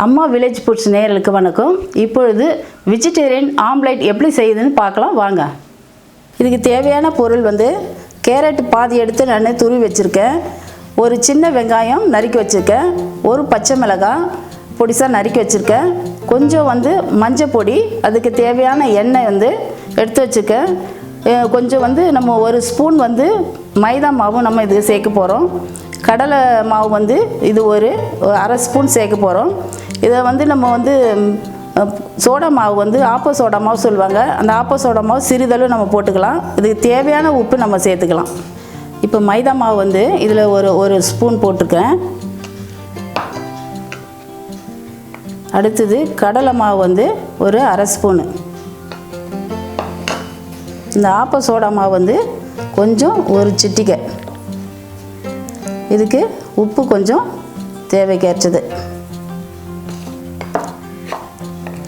அம்மா village foods நேயர்களுக்கு வணக்கம். இப்பொழுது வெஜிடேரியன் ஆம்லெட் எப்படி செய்யுதுன்னு பார்க்கலாம் வாங்க. இதுக்கு தேவையான பொருள் கேரட் பாதி எடுத்து நான் துருவி வச்சுருக்கேன். ஒரு சின்ன வெங்காயம் நறுக்கி வச்சுருக்கேன். ஒரு பச்சை மிளகாய் பொடிசாக நறுக்கி வச்சுருக்கேன். கொஞ்சம் மஞ்சள் பொடி, அதுக்கு தேவையான எண்ணெய் எடுத்து வச்சுருக்கேன். கொஞ்சம் நம்ம ஒரு ஸ்பூன் மைதா மாவு நம்ம இதுக்கு சேர்க்க போகிறோம். கடலை மாவு இது ஒரு அரை ஸ்பூன் சேர்க்க போகிறோம். இதை நம்ம சோடா மாவு ஆப்போ சோடா மாவு சொல்லுவாங்க. அந்த ஆப்போ சோடா மாவு சிறிதளவு நம்ம போட்டுக்கலாம். இதுக்கு தேவையான உப்பு நம்ம சேர்த்துக்கலாம். இப்போ மைதா மாவு இதில் ஒரு ஸ்பூன் போட்டிருக்கேன். அடுத்தது கடலை மாவு ஒரு அரை ஸ்பூனு. இந்த ஆப்போ சோடா மாவு கொஞ்சம் ஒரு சிட்டிகை. இதுக்கு உப்பு கொஞ்சம் தேவைக்கேற்றது.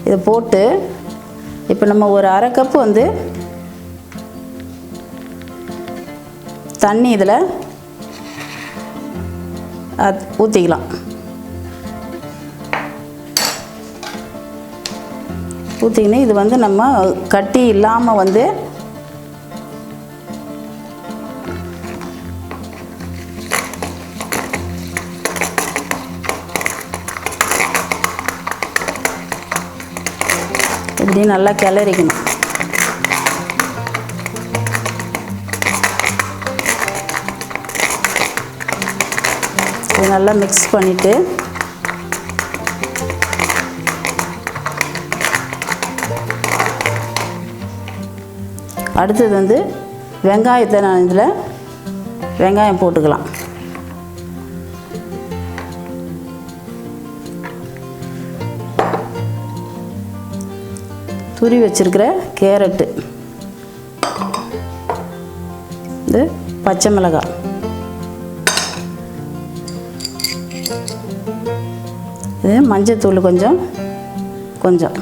இதை போட்டு இப்போ நம்ம ஒரு அரை கப்பு தண்ணி இதில் ஊற்றிக்கலாம். ஊற்றிக்கின்னு இது நம்ம கட்டி இல்லாமல் இப்படி நல்லா கிளறிக்கணும். இது நல்லா மிக்ஸ் பண்ணிவிட்டு அடுத்தது வெங்காயத்தை நான் இதில் வெங்காயம் போட்டுக்கலாம். துரி வச்சிருக்கிற கேரட்டு, இது பச்சை மிளகாய், இது மஞ்சத்தூள் கொஞ்சம் கொஞ்சம்,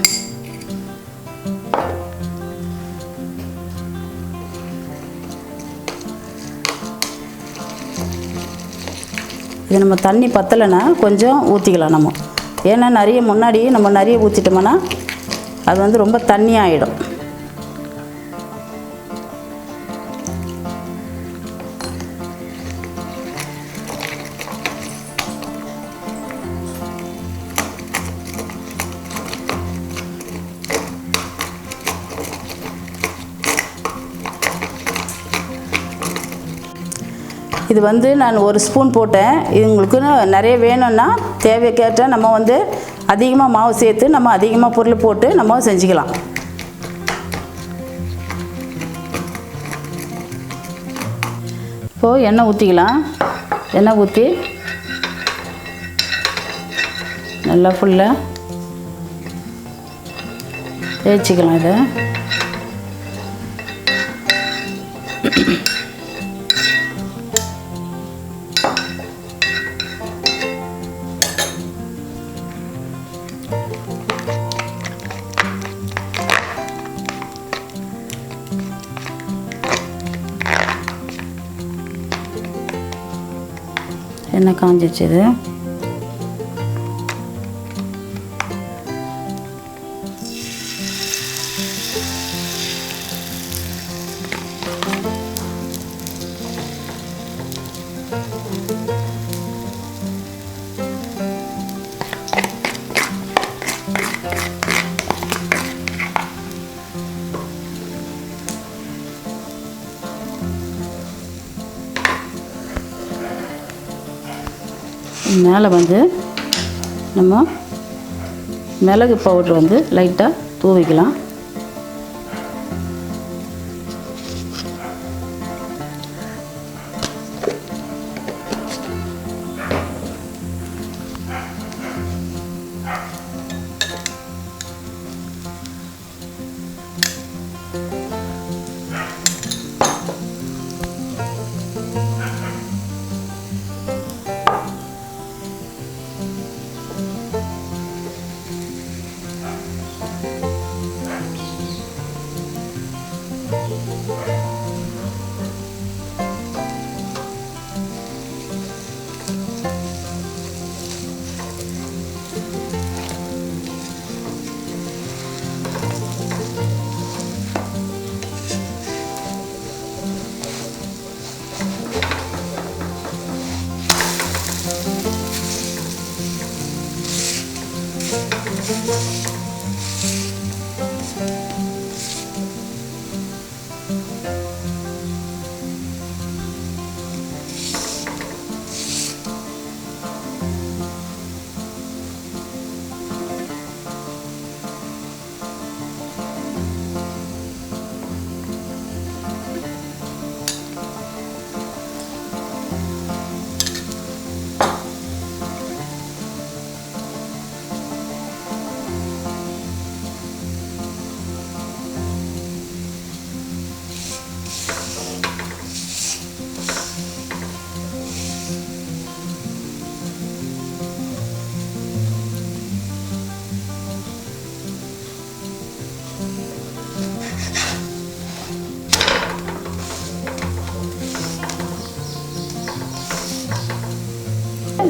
இது நம்ம தண்ணி பத்தலைன்னா கொஞ்சம் ஊற்றிக்கலாம் நம்ம. ஏன்னா முன்னாடி நம்ம நிறைய ஊற்றிட்டோம்னா அது ரொம்ப தண்ணியாகிடும். இது நான் ஒரு ஸ்பூன் போட்டேன். இது உங்களுக்கு நிறைய வேணும்னா தேவைக்கேற்ற நம்ம அதிகமாக மாவு சேர்த்து நம்ம அதிகமாக பொருள் போட்டு நம்ம செஞ்சுக்கலாம். இப்போது எண்ணெய் ஊற்றிக்கலாம். எண்ணெய் ஊற்றி நல்லா ஃபுல்லாக தேய்ச்சிக்கலாம். இதை எண்ணெய் காஞ்சிச்சு. இது மேலே நம்ம மிளகு பவுட்ரு லைட்டாக தூவிக்கலாம்.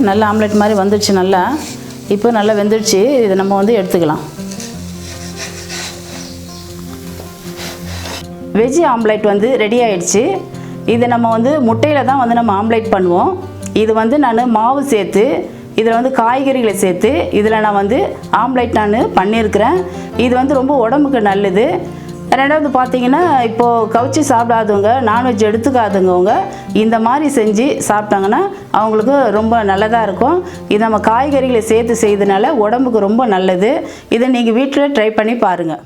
நல்ல ஆம்லெட் மாதிரி வந்துடுச்சு. நல்லா இப்போ நல்லா வெந்துடுச்சு. இதை நம்ம வந்து எடுத்துக்கலாம். வெஜ் ஆம்லெட் வந்து ரெடி ஆயிடுச்சு. இதை நம்ம வந்து முட்டையில் தான் வந்து நம்ம ஆம்லெட் பண்ணுவோம். இது வந்து நான் மாவு சேர்த்து இதில் வந்து காய்கறிகளை சேர்த்து இதில் நான் வந்து ஆம்லெட் நான் பண்ணியிருக்கிறேன். இது வந்து ரொம்ப உடம்புக்கு நல்லது. ரெண்டாவது பார்த்தீங்கன்னா, இப்போது கவுச்சி சாப்பிடாதவங்க, நான்வெஜ் எடுத்துக்காதவங்க இந்த மாதிரி செஞ்சு சாப்பிட்டாங்கன்னா அவங்களுக்கு ரொம்ப நல்லதாக இருக்கும். இது நம்ம காய்கறிகளை சேர்த்து செய்தனால உடம்புக்கு ரொம்ப நல்லது. இதை நீங்கள் வீட்டில் ட்ரை பண்ணி பாருங்கள்.